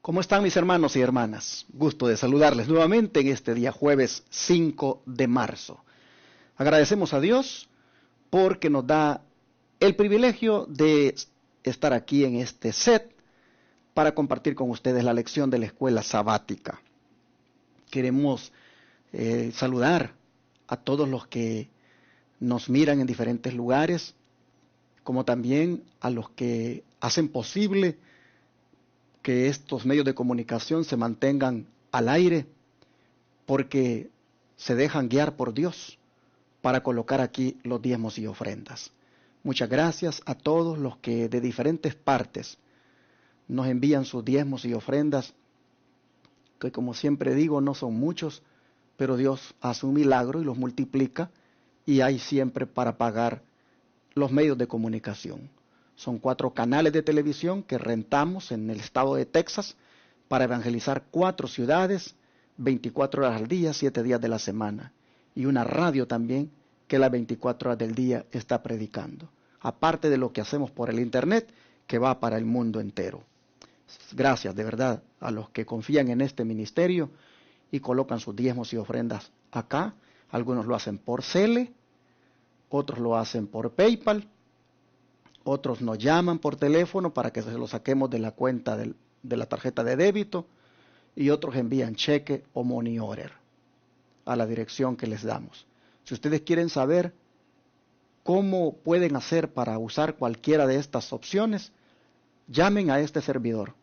¿Cómo están mis hermanos y hermanas? Gusto de saludarles nuevamente en este día jueves 5 de marzo. Agradecemos a Dios porque nos da el privilegio de estar aquí en este set para compartir con ustedes la lección de la escuela sabática. Queremos saludar a todos los que nos miran en diferentes lugares, como también a los que hacen posible que estos medios de comunicación se mantengan al aire, porque se dejan guiar por Dios para colocar aquí los diezmos y ofrendas. Muchas gracias a todos los que de diferentes partes nos envían sus diezmos y ofrendas, que como siempre digo, no son muchos, pero Dios hace un milagro y los multiplica, y hay siempre para pagar los medios de comunicación. Son 4 canales de televisión que rentamos en el estado de Texas para evangelizar 4 ciudades, 24 horas al día, 7 días de la semana. Y una radio también que las 24 horas del día está predicando. Aparte de lo que hacemos por el internet, que va para el mundo entero. Gracias de verdad a los que confían en este ministerio y colocan sus diezmos y ofrendas acá. Algunos lo hacen por Zelle, otros lo hacen por PayPal. Otros nos llaman por teléfono para que se lo saquemos de la cuenta de la tarjeta de débito, y otros envían cheque o money order a la dirección que les damos. Si ustedes quieren saber cómo pueden hacer para usar cualquiera de estas opciones, llamen a este servidor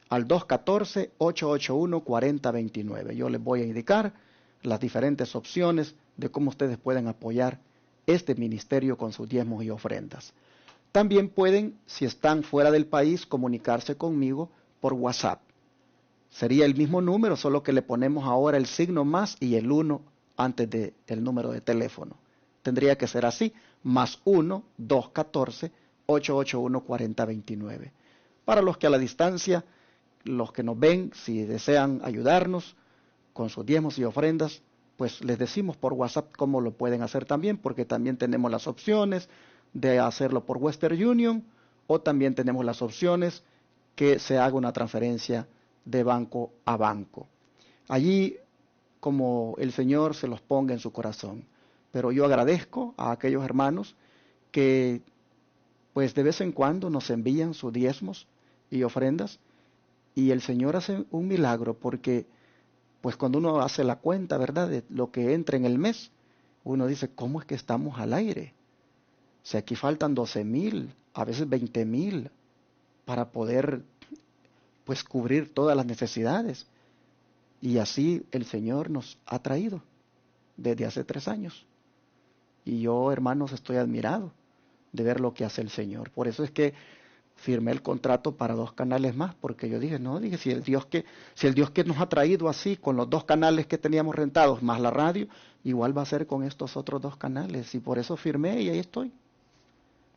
al 214-881-4029. Yo les voy a indicar las diferentes opciones de cómo ustedes pueden apoyar este ministerio con sus diezmos y ofrendas. También pueden, si están fuera del país, comunicarse conmigo por WhatsApp. Sería el mismo número, solo que le ponemos ahora el signo más y el 1 antes del número de teléfono. Tendría que ser así, más 1-214-881-4029. Para los que a la distancia, los que nos ven, si desean ayudarnos con sus diezmos y ofrendas, pues les decimos por WhatsApp cómo lo pueden hacer también, porque también tenemos las opciones de hacerlo por Western Union, o también tenemos las opciones que se haga una transferencia de banco a banco. Allí, como el Señor se los ponga en su corazón. Pero yo agradezco a aquellos hermanos que pues de vez en cuando nos envían sus diezmos y ofrendas, y el Señor hace un milagro, porque pues cuando uno hace la cuenta, ¿verdad?, de lo que entra en el mes, uno dice, ¿cómo es que estamos al aire? O sea, aquí faltan 12,000, a veces 20,000, para poder pues cubrir todas las necesidades. Y así el Señor nos ha traído desde hace 3 años. Y yo, hermanos, estoy admirado de ver lo que hace el Señor. Por eso es que firmé el contrato para 2 canales más, porque yo dije, si el Dios que nos ha traído así, con los 2 canales que teníamos rentados, más la radio, igual va a ser con estos otros 2 canales. Y por eso firmé y ahí estoy.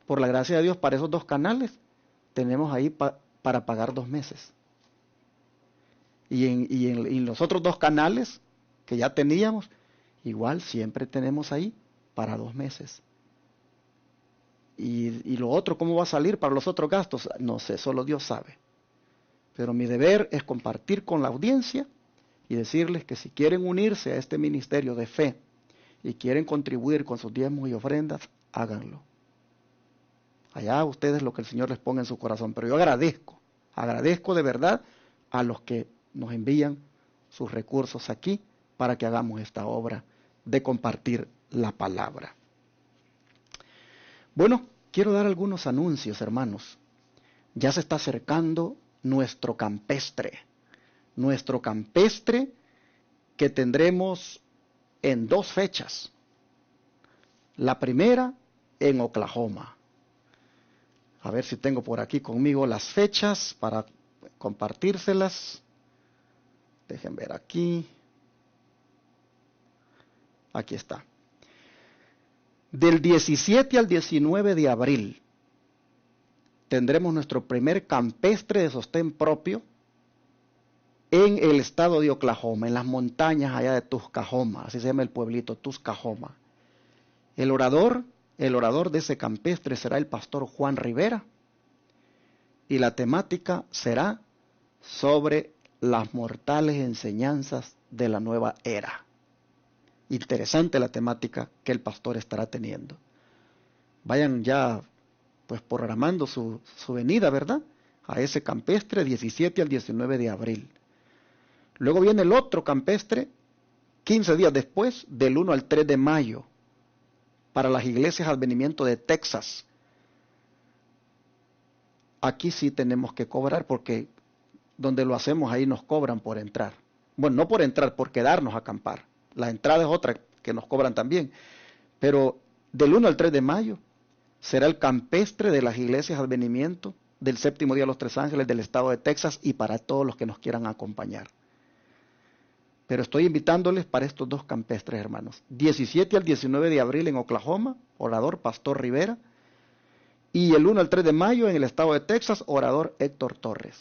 Por la gracia de Dios, para esos 2 canales, tenemos ahí para pagar 2 meses. Y en los otros 2 canales que ya teníamos, igual siempre tenemos ahí para 2 meses. Y lo otro, ¿cómo va a salir para los otros gastos? No sé, solo Dios sabe. Pero mi deber es compartir con la audiencia y decirles que si quieren unirse a este ministerio de fe y quieren contribuir con sus diezmos y ofrendas, háganlo. Allá ustedes lo que el Señor les ponga en su corazón. Pero yo agradezco de verdad a los que nos envían sus recursos aquí para que hagamos esta obra de compartir la palabra. Bueno, quiero dar algunos anuncios, hermanos. Ya se está acercando nuestro campestre que tendremos en 2 fechas. La primera en Oklahoma. A ver si tengo por aquí conmigo las fechas para compartírselas. Dejen ver aquí. Aquí está. Del 17 al 19 de abril tendremos nuestro primer campestre de sostén propio en el estado de Oklahoma, en las montañas allá de Tuscahoma, así se llama el pueblito, Tuscahoma. El orador de ese campestre será el pastor Juan Rivera, y la temática será sobre las mortales enseñanzas de la nueva era. Interesante la temática que el pastor estará teniendo. Vayan ya pues programando su venida, ¿verdad? A ese campestre 17 al 19 de abril. Luego viene el otro campestre 15 días después, del 1 al 3 de mayo, para las iglesias Advenimiento de Texas. Aquí sí tenemos que cobrar porque donde lo hacemos ahí nos cobran por entrar. Bueno, no por entrar, por quedarnos a acampar. La entrada es otra que nos cobran también. Pero del 1 al 3 de mayo será el campestre de las iglesias Advenimiento del séptimo día de los Tres Ángeles del estado de Texas y para todos los que nos quieran acompañar. Pero estoy invitándoles para estos dos campestres, hermanos. 17 al 19 de abril en Oklahoma, orador Pastor Rivera. Y el 1 al 3 de mayo en el estado de Texas, orador Héctor Torres.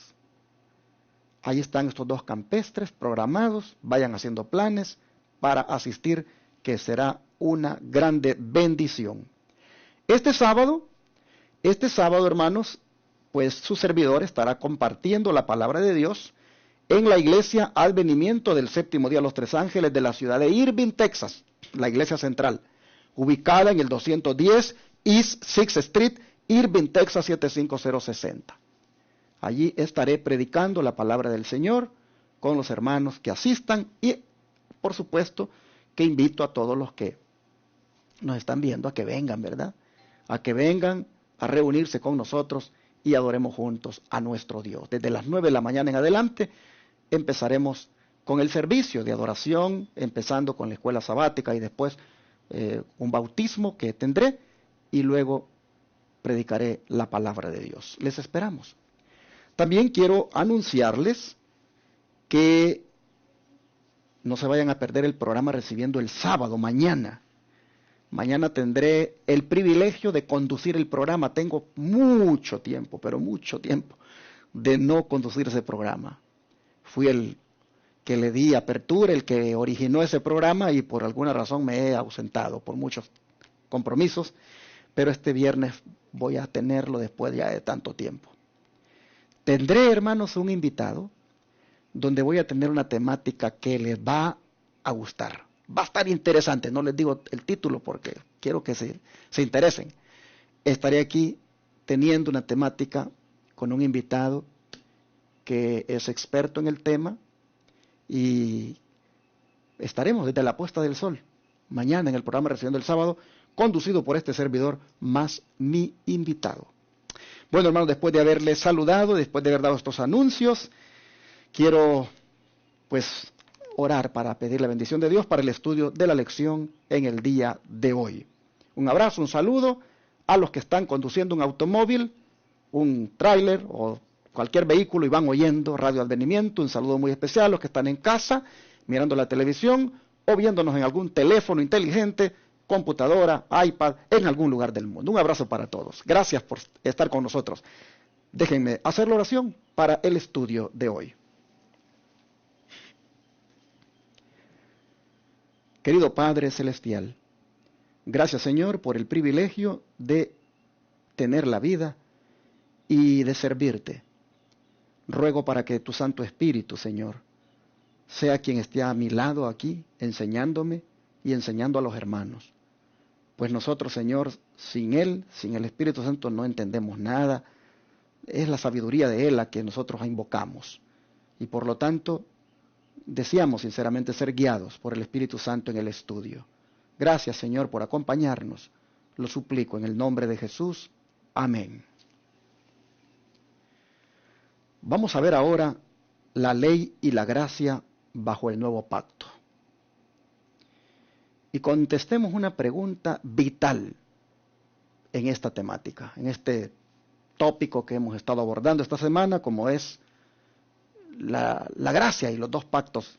Ahí están estos dos campestres programados. Vayan haciendo planes para asistir, que será una grande bendición. Este sábado, hermanos, pues su servidor estará compartiendo la palabra de Dios en la iglesia Advenimiento del séptimo día de los Tres Ángeles de la ciudad de Irving, Texas, la iglesia central, ubicada en el 210 East 6th Street, Irving, Texas 75060. Allí estaré predicando la palabra del Señor con los hermanos que asistan y, por supuesto, que invito a todos los que nos están viendo a que vengan, ¿verdad? A que vengan a reunirse con nosotros y adoremos juntos a nuestro Dios. Desde las 9 de la mañana en adelante empezaremos con el servicio de adoración, empezando con la escuela sabática y después un bautismo que tendré y luego predicaré la palabra de Dios. Les esperamos. También quiero anunciarles que no se vayan a perder el programa Recibiendo el sábado, mañana. Mañana tendré el privilegio de conducir el programa. Tengo mucho tiempo, pero mucho tiempo, de no conducir ese programa. Fui el que le di apertura, el que originó ese programa y por alguna razón me he ausentado por muchos compromisos, pero este viernes voy a tenerlo después ya de tanto tiempo. Tendré, hermanos, un invitado donde voy a tener una temática que les va a gustar. Va a estar interesante, no les digo el título porque quiero que se interesen. Estaré aquí teniendo una temática con un invitado que es experto en el tema y estaremos desde la puesta del sol mañana en el programa Recibiendo el Sábado, conducido por este servidor más mi invitado. Bueno, hermanos, después de haberles saludado, después de haber dado estos anuncios, quiero pues orar para pedir la bendición de Dios para el estudio de la lección en el día de hoy. Un abrazo, un saludo a los que están conduciendo un automóvil, un tráiler o cualquier vehículo y van oyendo Radio Advenimiento. Un saludo muy especial a los que están en casa, mirando la televisión o viéndonos en algún teléfono inteligente, computadora, iPad, en algún lugar del mundo. Un abrazo para todos. Gracias por estar con nosotros. Déjenme hacer la oración para el estudio de hoy. Querido Padre Celestial, gracias Señor por el privilegio de tener la vida y de servirte. Ruego para que tu Santo Espíritu, Señor, sea quien esté a mi lado aquí, enseñándome y enseñando a los hermanos. Pues nosotros, Señor, sin Él, sin el Espíritu Santo, no entendemos nada. Es la sabiduría de Él la que nosotros invocamos. Y por lo tanto, deseamos sinceramente ser guiados por el Espíritu Santo en el estudio. Gracias, Señor, por acompañarnos. Lo suplico en el nombre de Jesús. Amén. Vamos a ver ahora la ley y la gracia bajo el nuevo pacto. Y contestemos una pregunta vital en esta temática, en este tópico que hemos estado abordando esta semana, como es la gracia y los dos pactos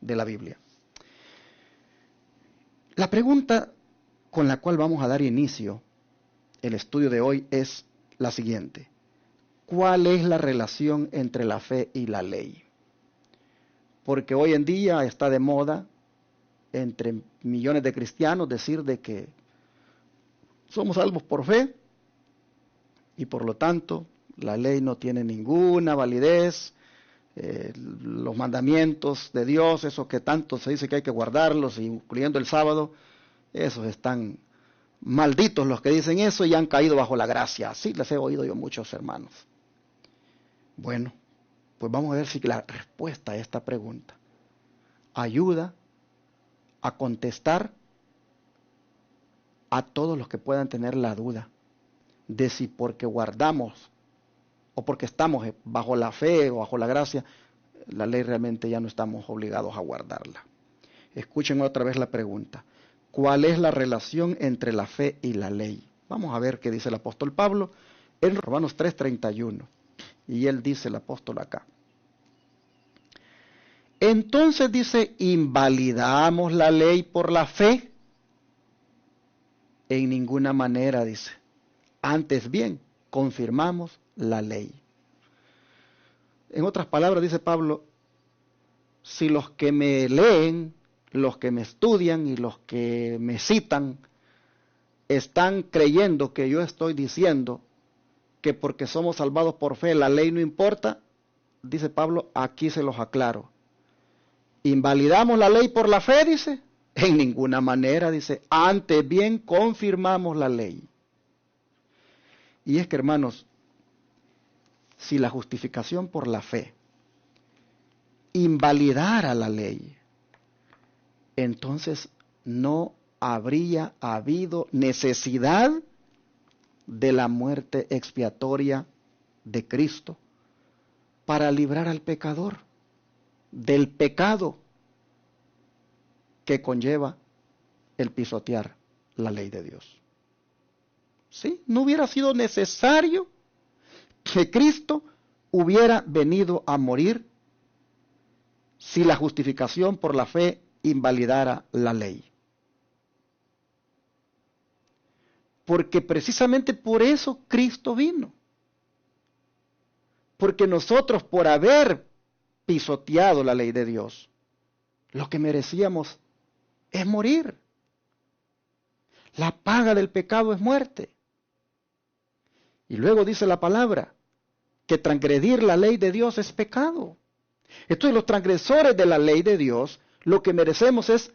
de la Biblia. La pregunta con la cual vamos a dar inicio el estudio de hoy es la siguiente: ¿cuál es la relación entre la fe y la ley? Porque hoy en día está de moda entre millones de cristianos decir de que somos salvos por fe y por lo tanto la ley no tiene ninguna validez, los mandamientos de Dios, esos que tanto se dice que hay que guardarlos, incluyendo el sábado, esos están malditos los que dicen eso y han caído bajo la gracia. Así les he oído yo muchos hermanos. Bueno, pues vamos a ver si la respuesta a esta pregunta ayuda a contestar a todos los que puedan tener la duda de si porque guardamos o porque estamos bajo la fe o bajo la gracia, la ley realmente ya no estamos obligados a guardarla. Escuchen otra vez la pregunta. ¿Cuál es la relación entre la fe y la ley? Vamos a ver qué dice el apóstol Pablo en Romanos 3:31. Y él dice, el apóstol acá. Entonces dice, ¿invalidamos la ley por la fe? En ninguna manera, dice. Antes bien, confirmamos la ley. En otras palabras, dice Pablo, si los que me leen, los que me estudian y los que me citan están creyendo que yo estoy diciendo que porque somos salvados por fe la ley no importa, dice Pablo, aquí se los aclaro. ¿Invalidamos la ley por la fe? Dice. En ninguna manera, dice. Antes bien confirmamos la ley. Y es que, hermanos, si la justificación por la fe invalidara la ley, entonces no habría habido necesidad de la muerte expiatoria de Cristo para librar al pecador del pecado que conlleva el pisotear la ley de Dios. ¿Sí? No hubiera sido necesario que Cristo hubiera venido a morir si la justificación por la fe invalidara la ley. Porque precisamente por eso Cristo vino. Porque nosotros, por haber pisoteado la ley de Dios, lo que merecíamos es morir. La paga del pecado es muerte. Y luego dice la palabra que transgredir la ley de Dios es pecado. Entonces los transgresores de la ley de Dios, lo que merecemos es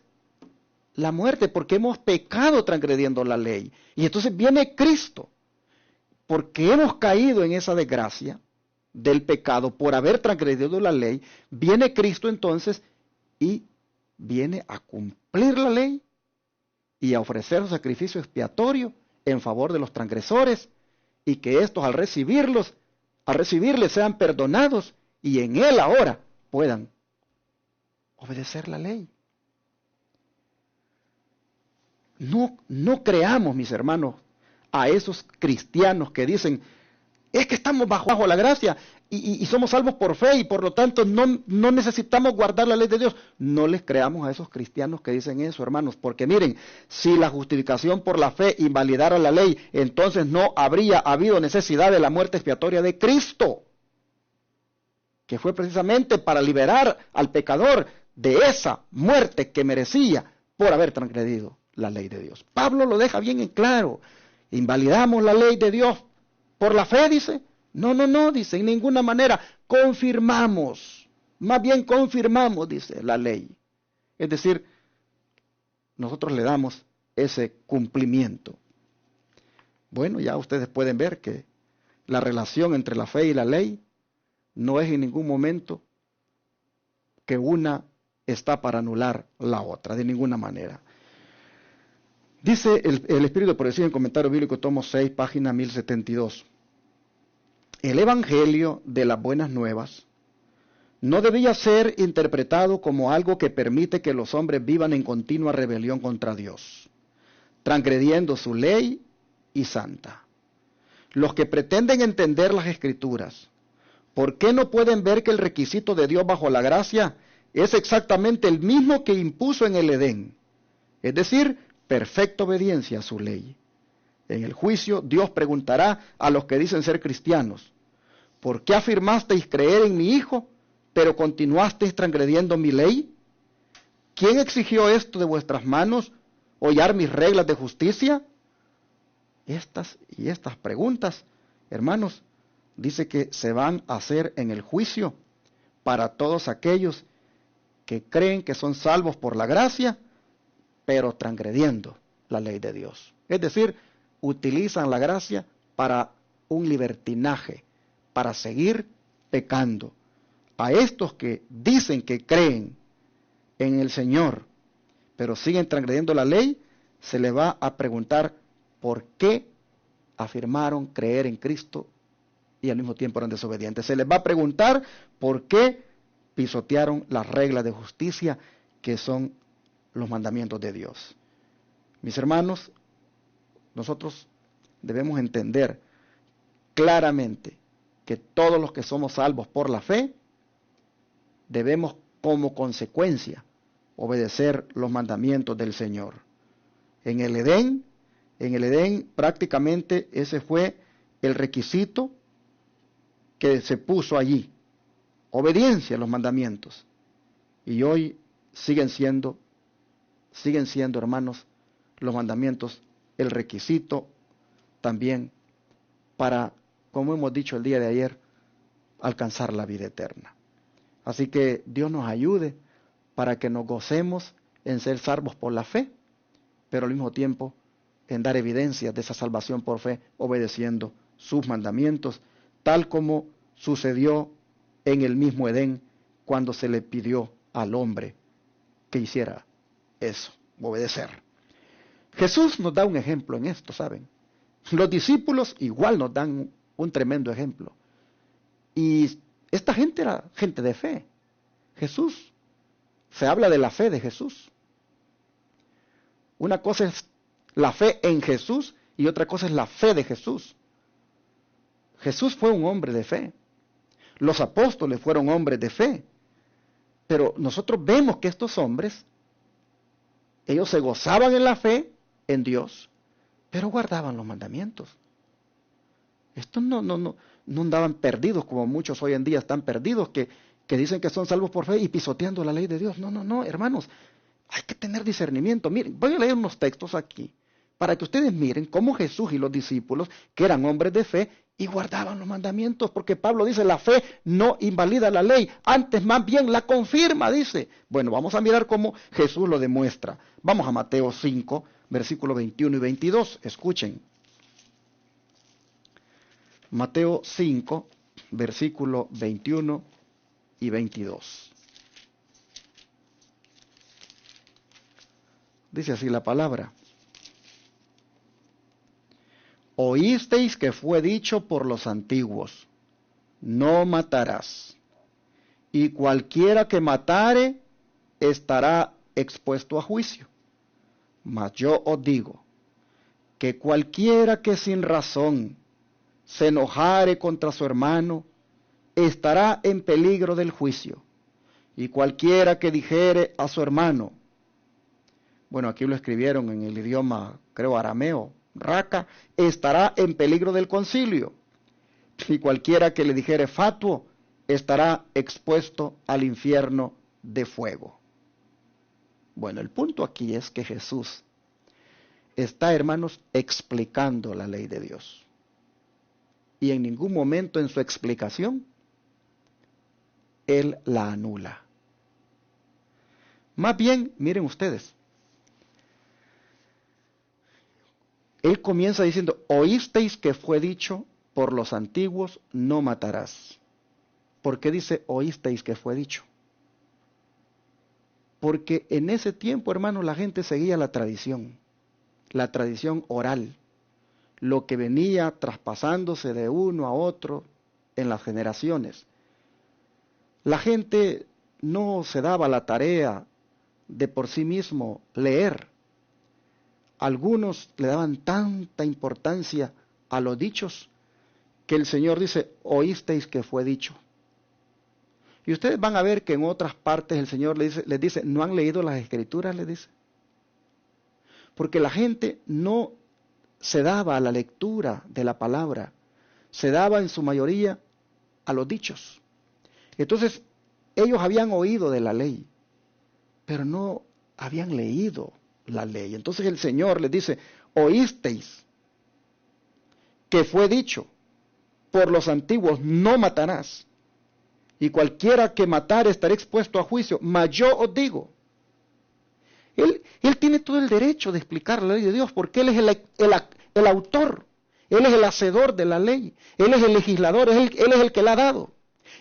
la muerte, porque hemos pecado transgrediendo la ley. Y entonces viene Cristo, porque hemos caído en esa desgracia del pecado por haber transgredido la ley, viene Cristo entonces y viene a cumplir la ley y a ofrecer un sacrificio expiatorio en favor de los transgresores, y que estos al recibirles sean perdonados y en Él ahora puedan obedecer la ley. No creamos, mis hermanos, a esos cristianos que dicen, es que estamos bajo la gracia y somos salvos por fe y por lo tanto no necesitamos guardar la ley de Dios. No les creamos a esos cristianos que dicen eso, hermanos, porque miren, si la justificación por la fe invalidara la ley, entonces no habría habido necesidad de la muerte expiatoria de Cristo, que fue precisamente para liberar al pecador de esa muerte que merecía por haber transgredido la ley de Dios. Pablo lo deja bien en claro. ¿Invalidamos la ley de Dios por la fe? Dice. No, dice, en ninguna manera. Confirmamos, más bien confirmamos, dice, la ley. Es decir, nosotros le damos ese cumplimiento. Bueno, ya ustedes pueden ver que la relación entre la fe y la ley no es en ningún momento que una está para anular la otra, de ninguna manera. Dice el Espíritu de Profecía en Comentario Bíblico, tomo 6, página 1072. El Evangelio de las Buenas Nuevas no debía ser interpretado como algo que permite que los hombres vivan en continua rebelión contra Dios, transgrediendo su ley y santa. Los que pretenden entender las Escrituras, ¿por qué no pueden ver que el requisito de Dios bajo la gracia es exactamente el mismo que impuso en el Edén? Es decir, perfecta obediencia a su ley. En el juicio, Dios preguntará a los que dicen ser cristianos, ¿por qué afirmasteis creer en mi Hijo, pero continuasteis transgrediendo mi ley? ¿Quién exigió esto de vuestras manos, hollar mis reglas de justicia? Estas preguntas, hermanos, dice que se van a hacer en el juicio, para todos aquellos que creen que son salvos por la gracia, pero transgrediendo la ley de Dios. Es decir, utilizan la gracia para un libertinaje, para seguir pecando. A estos que dicen que creen en el Señor, pero siguen transgrediendo la ley, se les va a preguntar por qué afirmaron creer en Cristo y al mismo tiempo eran desobedientes. Se les va a preguntar por qué pisotearon las reglas de justicia que son los mandamientos de Dios. Mis hermanos, nosotros debemos entender claramente que todos los que somos salvos por la fe, debemos como consecuencia obedecer los mandamientos del Señor. En el Edén prácticamente ese fue el requisito que se puso allí. Obediencia a los mandamientos. Y hoy siguen siendo, hermanos, los mandamientos el requisito también para, como hemos dicho el día de ayer, alcanzar la vida eterna. Así que Dios nos ayude para que nos gocemos en ser salvos por la fe, pero al mismo tiempo en dar evidencias de esa salvación por fe, obedeciendo sus mandamientos, tal como sucedió en el mismo Edén cuando se le pidió al hombre que hiciera eso, obedecer. Jesús nos da un ejemplo en esto, ¿saben? Los discípulos igual nos dan un tremendo ejemplo. Y esta gente era gente de fe. Jesús, se habla de la fe de Jesús. Una cosa es la fe en Jesús y otra cosa es la fe de Jesús. Jesús fue un hombre de fe. Los apóstoles fueron hombres de fe. Pero nosotros vemos que estos hombres, ellos se gozaban en la fe en Dios, pero guardaban los mandamientos. Estos no andaban perdidos como muchos hoy en día están perdidos, que dicen que son salvos por fe y pisoteando la ley de Dios. No, hermanos, hay que tener discernimiento. Miren, voy a leer unos textos aquí, para que ustedes miren cómo Jesús y los discípulos, que eran hombres de fe, y guardaban los mandamientos, porque Pablo dice, la fe no invalida la ley, antes más bien la confirma, dice. Bueno, vamos a mirar cómo Jesús lo demuestra. Vamos a Mateo 5, versículos 21 y 22, escuchen. Mateo 5, versículo 21 y 22. Dice así la palabra. Oísteis que fue dicho por los antiguos, no matarás, y cualquiera que matare estará expuesto a juicio. Mas yo os digo, que cualquiera que sin razón se enojare contra su hermano, estará en peligro del juicio. Y cualquiera que dijere a su hermano, bueno, aquí lo escribieron en el idioma, creo, arameo, raca, estará en peligro del concilio. Y cualquiera que le dijere fatuo, estará expuesto al infierno de fuego. Bueno, el punto aquí es que Jesús está, hermanos, explicando la ley de Dios. Y en ningún momento en su explicación, Él la anula. Más bien, miren ustedes, Él comienza diciendo, oísteis que fue dicho por los antiguos, no matarás. ¿Por qué dice oísteis que fue dicho? Porque en ese tiempo, hermanos, la gente seguía la tradición oral, lo que venía traspasándose de uno a otro en las generaciones. La gente no se daba la tarea de por sí mismo leer. Algunos le daban tanta importancia a los dichos que el Señor dice, oísteis que fue dicho. Y ustedes van a ver que en otras partes el Señor les dice, ¿no han leído las Escrituras? Les dice. Porque la gente no se daba a la lectura de la palabra, se daba en su mayoría a los dichos. Entonces, ellos habían oído de la ley, pero no habían leído la ley. Entonces el Señor les dice, oísteis que fue dicho por los antiguos, no matarás. y cualquiera que matare estará expuesto a juicio. Mas yo os digo, él tiene todo el derecho de explicar la ley de Dios, porque él es el autor, él es el hacedor de la ley, él es el legislador, él es el que la ha dado.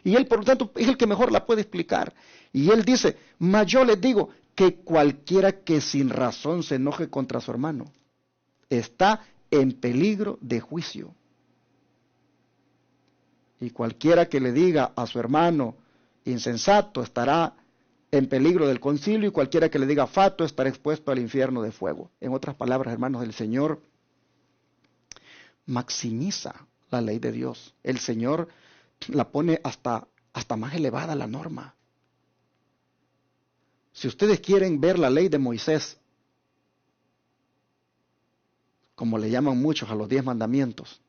Y él, por lo tanto, es el que mejor la puede explicar. Y él dice, mas yo les digo que cualquiera que sin razón se enoje contra su hermano, está en peligro de juicio. Y cualquiera que le diga a su hermano insensato estará en peligro del concilio, y cualquiera que le diga fato estará expuesto al infierno de fuego. En otras palabras, hermanos, el Señor maximiza la ley de Dios. El Señor la pone hasta más elevada la norma. Si ustedes quieren ver la ley de Moisés, como le llaman muchos a los 10 mandamientos,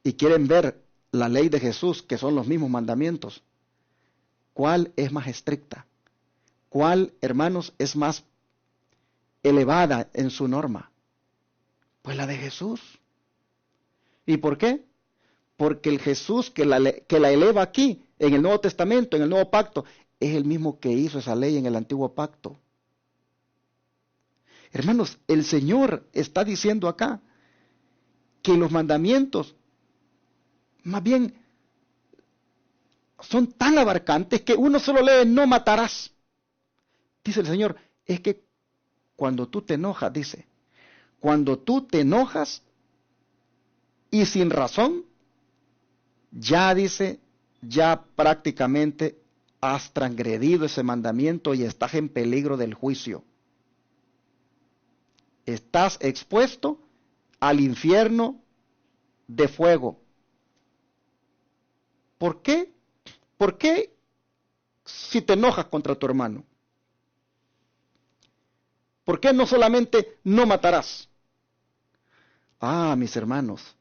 y quieren ver la ley de Jesús, que son los mismos mandamientos, ¿cuál es más estricta? ¿Cuál, hermanos, es más elevada en su norma? Pues la de Jesús. ¿Y por qué? Porque el Jesús que la eleva aquí, en el Nuevo Testamento, en el Nuevo Pacto, es el mismo que hizo esa ley en el Antiguo Pacto. Hermanos, el Señor está diciendo acá que los mandamientos más bien son tan abarcantes que uno solo lee no matarás. Dice el Señor, es que cuando tú te enojas, dice, cuando tú te enojas y sin razón, ya dice, ya prácticamente has transgredido ese mandamiento y estás en peligro del juicio. Estás expuesto al infierno de fuego. ¿Por qué? ¿Por qué si te enojas contra tu hermano? ¿Por qué no solamente no matarás? Ah, mis hermanos,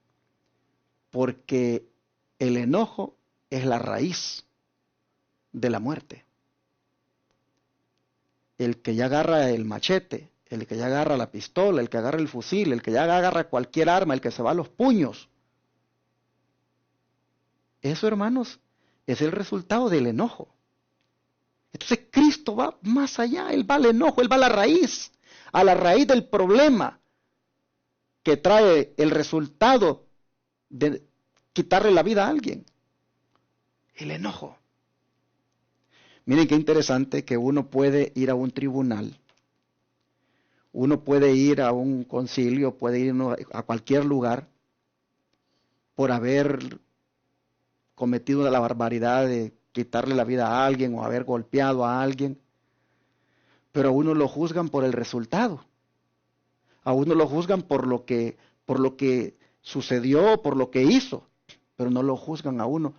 porque el enojo es la raíz de la muerte. El que ya agarra el machete, el que ya agarra la pistola, el que agarra el fusil, el que ya agarra cualquier arma, el que se va a los puños. Eso, hermanos, es el resultado del enojo. Entonces Cristo va más allá, Él va al enojo, Él va a la raíz del problema que trae el resultado de quitarle la vida a alguien. El enojo. Miren qué interesante que uno puede ir a un tribunal, uno puede ir a un concilio, puede ir a cualquier lugar por haber cometido la barbaridad de quitarle la vida a alguien o haber golpeado a alguien, pero a uno lo juzgan por el resultado, a uno lo juzgan por lo que sucedió, por lo que hizo, pero no lo juzgan a uno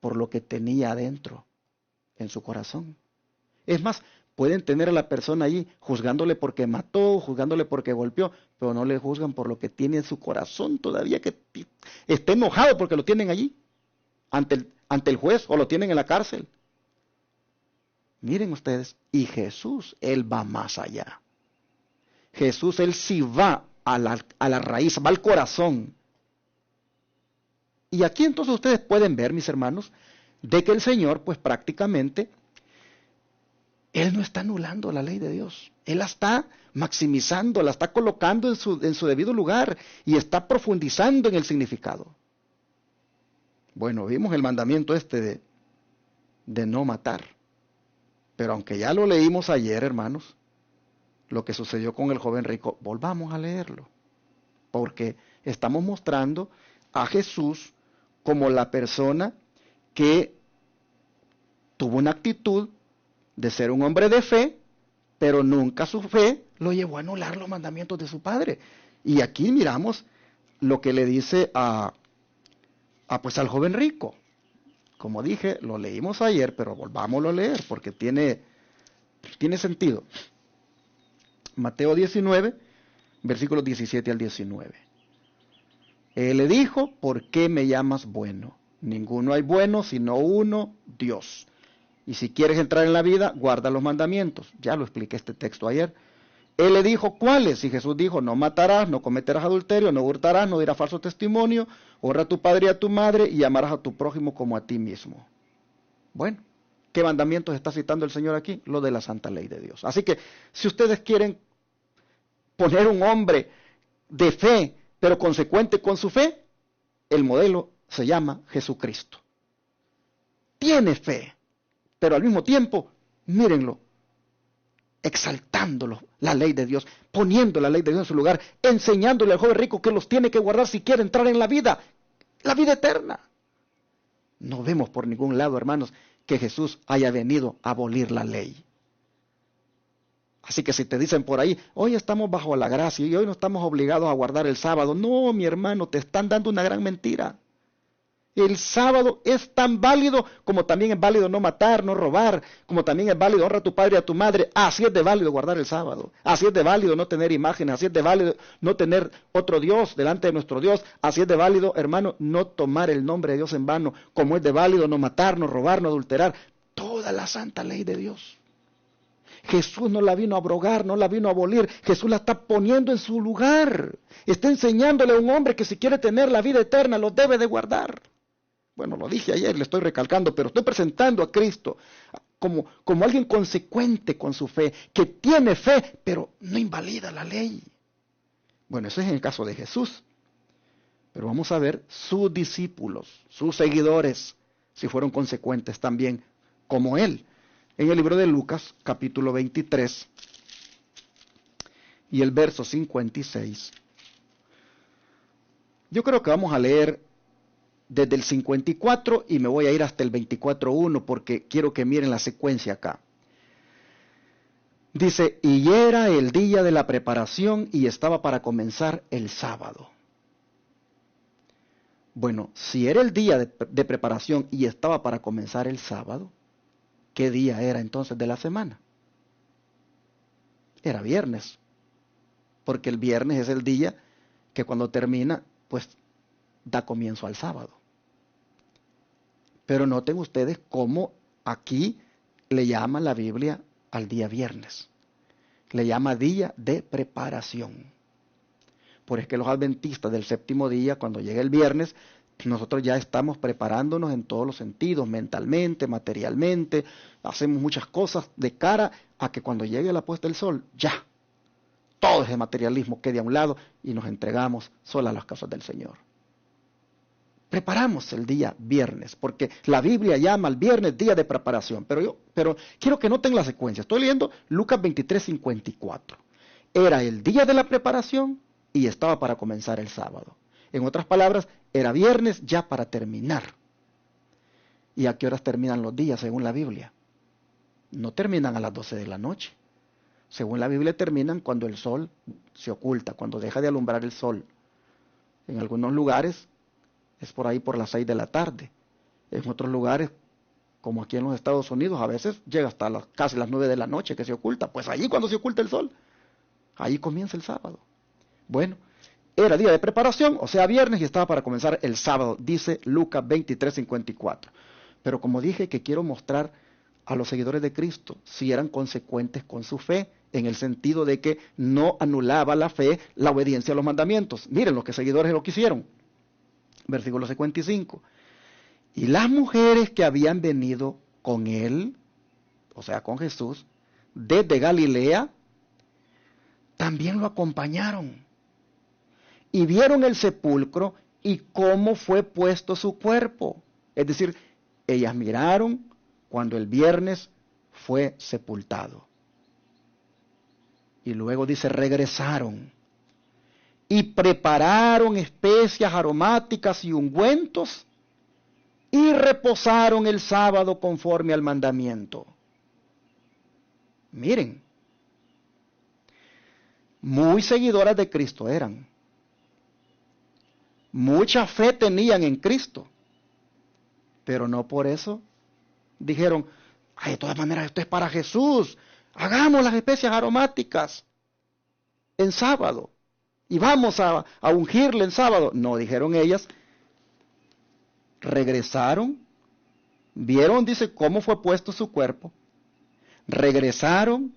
por lo que tenía adentro, en su corazón. Es más, pueden tener a la persona allí juzgándole porque mató, juzgándole porque golpeó, pero no le juzgan por lo que tiene en su corazón todavía, que está enojado porque lo tienen allí, ante el juez, o lo tienen en la cárcel. Miren ustedes, y Jesús, Él va más allá. Jesús, Él sí va a la raíz, va al corazón. Y aquí entonces ustedes pueden ver, mis hermanos, de que el Señor, pues prácticamente, Él no está anulando la ley de Dios. Él la está maximizando, la está colocando en su debido lugar y está profundizando en el significado. Bueno, vimos el mandamiento de no matar. Pero aunque ya lo leímos ayer, hermanos, lo que sucedió con el joven rico, volvamos a leerlo. Porque estamos mostrando a Jesús como la persona que tuvo una actitud de ser un hombre de fe, pero nunca su fe lo llevó a anular los mandamientos de su padre. Y aquí miramos lo que le dice pues al joven rico. Como dije, lo leímos ayer, pero volvámoslo a leer porque tiene sentido. Mateo 19, versículos 17 al 19. Él le dijo, ¿por qué me llamas bueno? Ninguno hay bueno, sino uno, Dios. Y si quieres entrar en la vida, guarda los mandamientos. Ya lo expliqué este texto ayer. Él le dijo, ¿cuáles? Y Jesús dijo, no matarás, no cometerás adulterio, no hurtarás, no dirás falso testimonio, honra a tu padre y a tu madre y amarás a tu prójimo como a ti mismo. Bueno, ¿qué mandamientos está citando el Señor aquí? Lo de la santa ley de Dios. Así que si ustedes quieren poner un hombre de fe, pero consecuente con su fe, el modelo se llama Jesucristo. Tiene fe, pero al mismo tiempo, mírenlo, exaltándolo, la ley de Dios, poniendo la ley de Dios en su lugar, enseñándole al joven rico que los tiene que guardar si quiere entrar en la vida eterna. No vemos por ningún lado, hermanos, que Jesús haya venido a abolir la ley. Así que si te dicen por ahí, hoy estamos bajo la gracia y hoy no estamos obligados a guardar el sábado. No, mi hermano, te están dando una gran mentira. El sábado es tan válido como también es válido no matar, no robar, como también es válido honrar a tu padre y a tu madre. Así es de válido guardar el sábado. Así es de válido no tener imágenes. Así es de válido no tener otro Dios delante de nuestro Dios. Así es de válido, hermano, no tomar el nombre de Dios en vano. Como es de válido no matar, no robar, no adulterar. Toda la santa ley de Dios. Jesús no la vino a abrogar, no la vino a abolir. Jesús la está poniendo en su lugar. Está enseñándole a un hombre que si quiere tener la vida eterna lo debe de guardar. Bueno, lo dije ayer, le estoy recalcando, pero estoy presentando a Cristo como alguien consecuente con su fe, que tiene fe, pero no invalida la ley. Bueno, eso es en el caso de Jesús. Pero vamos a ver sus discípulos, sus seguidores, si fueron consecuentes también como él. En el libro de Lucas, capítulo 23, y el verso 56. Yo creo que vamos a leer desde el 54 y me voy a ir hasta el 24.1 porque quiero que miren la secuencia acá. Dice, y era el día de la preparación y estaba para comenzar el sábado. Bueno, si era el día de preparación y estaba para comenzar el sábado, ¿qué día era entonces de la semana? Era viernes, porque el viernes es el día que cuando termina, pues da comienzo al sábado. Pero noten ustedes cómo aquí le llama la Biblia al día viernes. Le llama día de preparación. Por es que los adventistas del séptimo día, cuando llega el viernes, nosotros ya estamos preparándonos en todos los sentidos, mentalmente, materialmente, hacemos muchas cosas de cara a que cuando llegue la puesta del sol, ya, todo ese materialismo quede a un lado y nos entregamos solo a las cosas del Señor. Preparamos el día viernes, porque la Biblia llama al viernes día de preparación, pero quiero que noten la secuencia. Estoy leyendo Lucas 23:54. Era el día de la preparación y estaba para comenzar el sábado. En otras palabras, era viernes ya para terminar. ¿Y a qué horas terminan los días según la Biblia? No terminan a las 12 de la noche. Según la Biblia terminan cuando el sol se oculta, cuando deja de alumbrar el sol. En algunos lugares es por ahí por las 6 de la tarde. En otros lugares, como aquí en los Estados Unidos, a veces llega hasta casi las 9 de la noche que se oculta. Pues allí cuando se oculta el sol, ahí comienza el sábado. Bueno, era día de preparación, o sea, viernes, y estaba para comenzar el sábado, dice Lucas 23:54. Pero como dije, que quiero mostrar a los seguidores de Cristo si eran consecuentes con su fe, en el sentido de que no anulaba la fe la obediencia a los mandamientos. Miren los que seguidores lo quisieron. Versículo 55. Y las mujeres que habían venido con él, o sea, con Jesús, desde Galilea, también lo acompañaron. Y vieron el sepulcro y cómo fue puesto su cuerpo. Es decir, ellas miraron cuando el viernes fue sepultado. Y luego dice, regresaron y prepararon especias aromáticas y ungüentos y reposaron el sábado conforme al mandamiento. Miren, muy seguidoras de Cristo eran. Mucha fe tenían en Cristo, pero no por eso dijeron, ay, de todas maneras esto es para Jesús, hagamos las especias aromáticas en sábado y vamos a ungirle en sábado. No, dijeron ellas, regresaron, vieron, dice, cómo fue puesto su cuerpo, regresaron,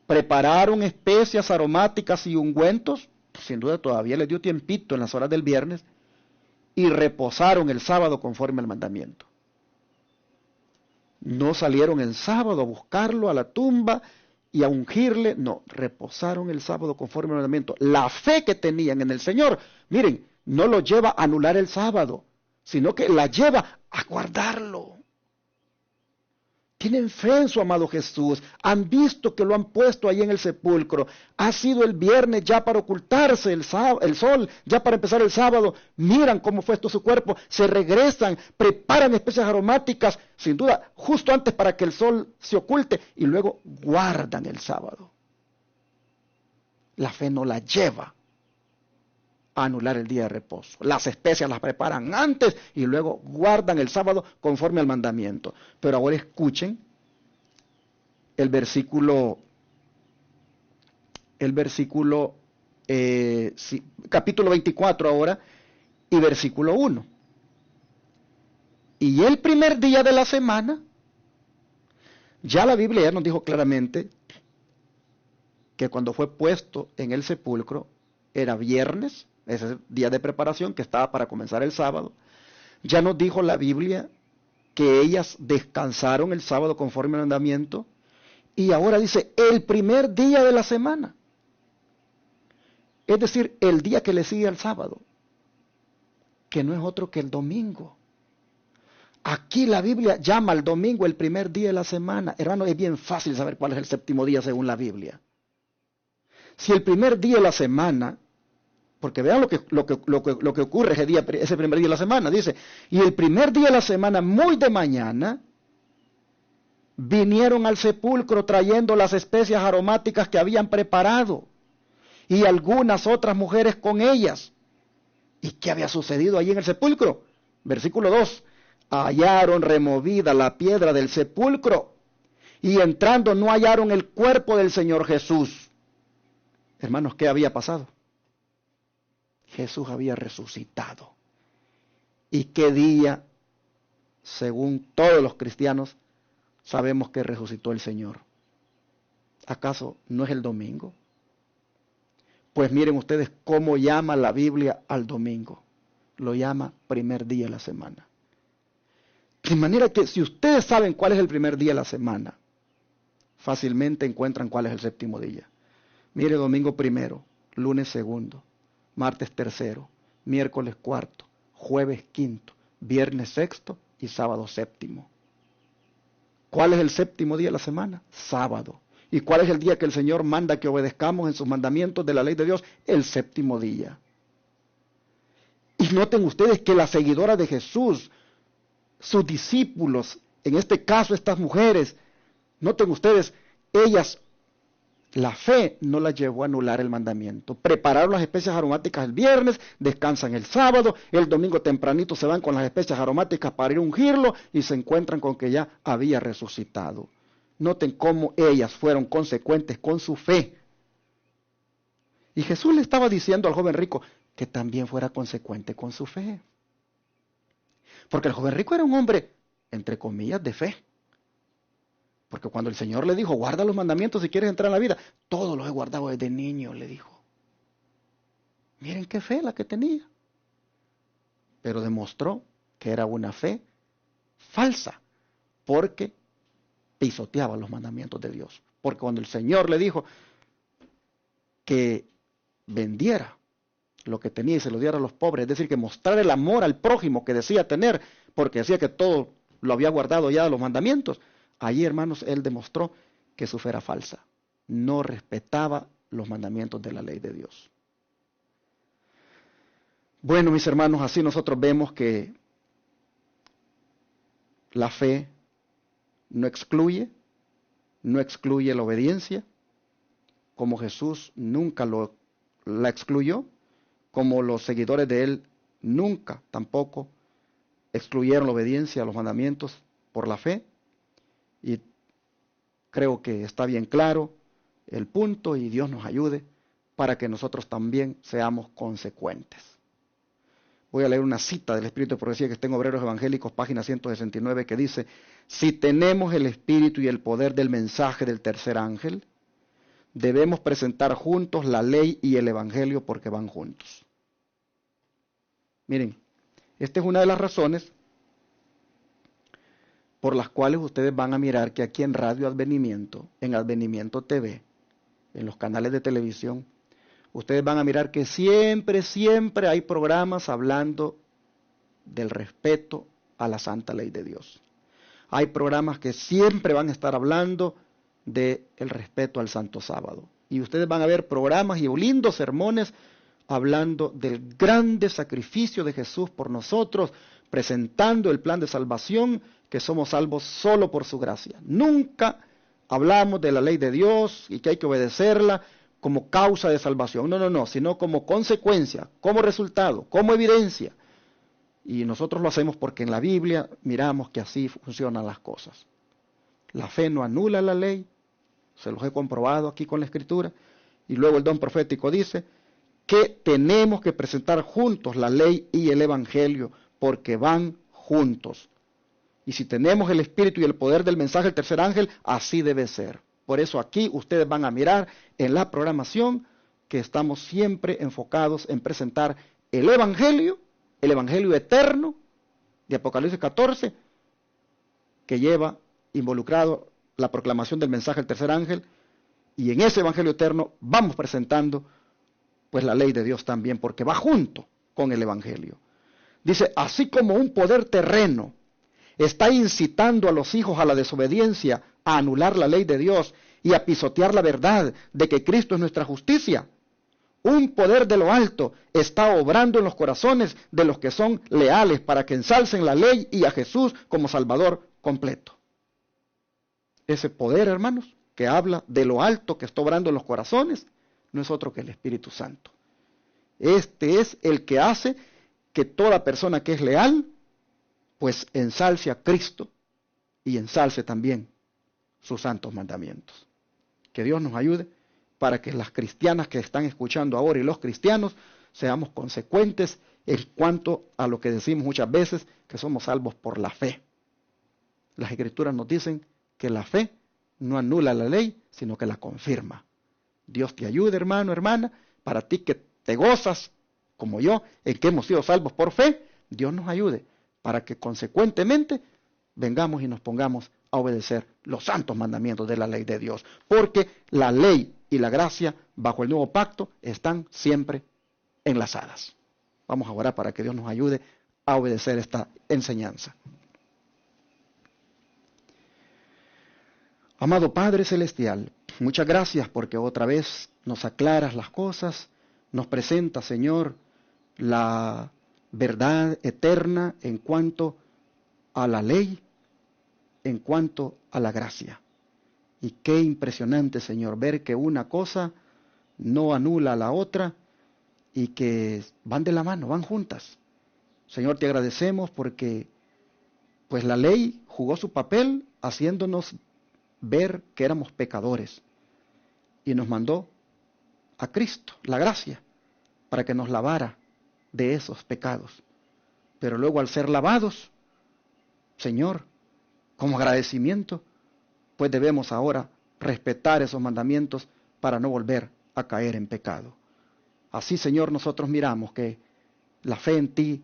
prepararon especias aromáticas y ungüentos, sin duda todavía les dio tiempito en las horas del viernes, y reposaron el sábado conforme al mandamiento. No salieron el sábado a buscarlo a la tumba y a ungirle. No, reposaron el sábado conforme al mandamiento. La fe que tenían en el Señor, miren, no lo lleva a anular el sábado, sino que la lleva a guardarlo. Tienen fe en su amado Jesús, han visto que lo han puesto ahí en el sepulcro. Ha sido el viernes ya para ocultarse el sol, ya para empezar el sábado. Miran cómo fue esto su cuerpo, se regresan, preparan especias aromáticas, sin duda, justo antes para que el sol se oculte, y luego guardan el sábado. La fe no la lleva a anular el día de reposo. Las especias las preparan antes y luego guardan el sábado conforme al mandamiento. Pero ahora escuchen el versículo capítulo 24 ahora y versículo 1. Y el primer día de la semana, ya la Biblia ya nos dijo claramente que cuando fue puesto en el sepulcro era viernes, ese día de preparación que estaba para comenzar el sábado. Ya nos dijo la Biblia que ellas descansaron el sábado conforme al mandamiento, y ahora dice el primer día de la semana, es decir, el día que le sigue al sábado, que no es otro que el domingo. Aquí la Biblia llama al domingo el primer día de la semana. Hermano, es bien fácil saber cuál es el séptimo día según la Biblia. Si el primer día de la semana, porque vean lo que ocurre ese primer día de la semana, dice, y el primer día de la semana, muy de mañana, vinieron al sepulcro trayendo las especias aromáticas que habían preparado, y algunas otras mujeres con ellas. ¿Y qué había sucedido allí en el sepulcro? Versículo 2, hallaron removida la piedra del sepulcro, y entrando no hallaron el cuerpo del Señor Jesús. Hermanos, ¿qué había pasado? Jesús había resucitado. ¿Y qué día, según todos los cristianos, sabemos que resucitó el Señor? ¿Acaso no es el domingo? Pues miren ustedes cómo llama la Biblia al domingo. Lo llama primer día de la semana. De manera que si ustedes saben cuál es el primer día de la semana, fácilmente encuentran cuál es el séptimo día. Mire, domingo primero, lunes segundo, martes tercero, miércoles cuarto, jueves quinto, viernes sexto y sábado séptimo. ¿Cuál es el séptimo día de la semana? Sábado. ¿Y cuál es el día que el Señor manda que obedezcamos en sus mandamientos de la ley de Dios? El séptimo día. Y noten ustedes que las seguidoras de Jesús, sus discípulos, en este caso estas mujeres, noten ustedes, ellas, la fe no las llevó a anular el mandamiento. Prepararon las especias aromáticas el viernes, descansan el sábado, el domingo tempranito se van con las especias aromáticas para ir a ungirlo y se encuentran con que ya había resucitado. Noten cómo ellas fueron consecuentes con su fe. Y Jesús le estaba diciendo al joven rico que también fuera consecuente con su fe. Porque el joven rico era un hombre, entre comillas, de fe. Porque cuando el Señor le dijo, guarda los mandamientos si quieres entrar en la vida, todos los he guardado desde niño, le dijo. Miren qué fe la que tenía. Pero demostró que era una fe falsa, porque pisoteaba los mandamientos de Dios. Porque cuando el Señor le dijo que vendiera lo que tenía y se lo diera a los pobres, es decir, que mostrara el amor al prójimo que decía tener, porque decía que todo lo había guardado ya de los mandamientos, allí, hermanos, él demostró que su fe era falsa. No respetaba los mandamientos de la ley de Dios. Bueno, mis hermanos, así nosotros vemos que la fe no excluye la obediencia, como Jesús nunca la excluyó, como los seguidores de él nunca tampoco excluyeron la obediencia a los mandamientos por la fe. Y creo que está bien claro el punto, y Dios nos ayude para que nosotros también seamos consecuentes. Voy a leer una cita del Espíritu de Profecía que está en Obreros Evangélicos, página 169, que dice: si tenemos el espíritu y el poder del mensaje del tercer ángel, debemos presentar juntos la ley y el evangelio porque van juntos. Miren, esta es una de las razones por las cuales ustedes van a mirar que aquí en Radio Advenimiento, en Advenimiento TV, en los canales de televisión, ustedes van a mirar que siempre hay programas hablando del respeto a la santa ley de Dios. Hay programas que siempre van a estar hablando del respeto al Santo Sábado. Y ustedes van a ver programas y lindos sermones hablando del grande sacrificio de Jesús por nosotros, presentando el plan de salvación, que somos salvos solo por su gracia. Nunca hablamos de la ley de Dios y que hay que obedecerla como causa de salvación. No, sino como consecuencia, como resultado, como evidencia. Y nosotros lo hacemos porque en la Biblia miramos que así funcionan las cosas. La fe no anula la ley, se los he comprobado aquí con la Escritura. Y luego el don profético dice que tenemos que presentar juntos la ley y el Evangelio, porque van juntos. Y si tenemos el espíritu y el poder del mensaje del tercer ángel, así debe ser. Por eso aquí ustedes van a mirar en la programación que estamos siempre enfocados en presentar el Evangelio eterno de Apocalipsis 14, que lleva involucrado la proclamación del mensaje del tercer ángel, y en ese Evangelio eterno vamos presentando pues la ley de Dios también, porque va junto con el Evangelio. Dice, así como un poder terreno está incitando a los hijos a la desobediencia, a anular la ley de Dios y a pisotear la verdad de que Cristo es nuestra justicia, un poder de lo alto está obrando en los corazones de los que son leales para que ensalcen la ley y a Jesús como Salvador completo. Ese poder, hermanos, que habla de lo alto que está obrando en los corazones, no es otro que el Espíritu Santo. Este es el que hace que toda persona que es leal, pues ensalce a Cristo y ensalce también sus santos mandamientos. Que Dios nos ayude para que las cristianas que están escuchando ahora y los cristianos seamos consecuentes en cuanto a lo que decimos muchas veces, que somos salvos por la fe. Las Escrituras nos dicen que la fe no anula la ley, sino que la confirma. Dios te ayude, hermano, hermana, para ti que te gozas, como yo, en que hemos sido salvos por fe, Dios nos ayude para que consecuentemente vengamos y nos pongamos a obedecer los santos mandamientos de la ley de Dios. Porque la ley y la gracia bajo el nuevo pacto están siempre enlazadas. Vamos a orar para que Dios nos ayude a obedecer esta enseñanza. Amado Padre Celestial, muchas gracias porque otra vez nos aclaras las cosas, nos presentas, Señor, la verdad eterna en cuanto a la ley, en cuanto a la gracia. Y qué impresionante, Señor, ver que una cosa no anula a la otra y que van de la mano, van juntas. Señor, te agradecemos porque pues la ley jugó su papel haciéndonos ver que éramos pecadores y nos mandó a Cristo, la gracia, para que nos lavara de esos pecados. Pero luego al ser lavados, Señor, como agradecimiento, pues debemos ahora respetar esos mandamientos para no volver a caer en pecado. Así, Señor, nosotros miramos que la fe en ti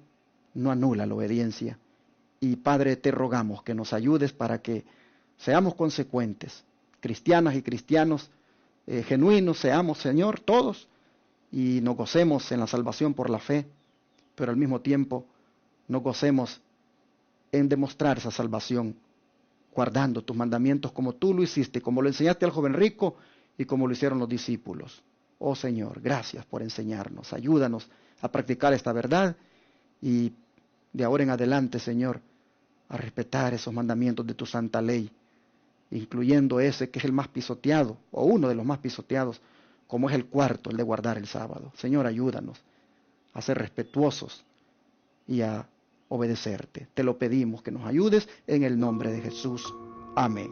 no anula la obediencia. Y Padre, te rogamos que nos ayudes para que seamos consecuentes, cristianas y cristianos genuinos seamos, Señor, todos, y nos gocemos en la salvación por la fe, pero al mismo tiempo nos gocemos en demostrar esa salvación, guardando tus mandamientos como tú lo hiciste, como lo enseñaste al joven rico y como lo hicieron los discípulos. Oh Señor, gracias por enseñarnos, ayúdanos a practicar esta verdad y de ahora en adelante, Señor, a respetar esos mandamientos de tu santa ley, incluyendo ese que es el más pisoteado, o uno de los más pisoteados, como es el cuarto, el de guardar el sábado. Señor, ayúdanos a ser respetuosos y a obedecerte. Te lo pedimos, que nos ayudes en el nombre de Jesús. Amén.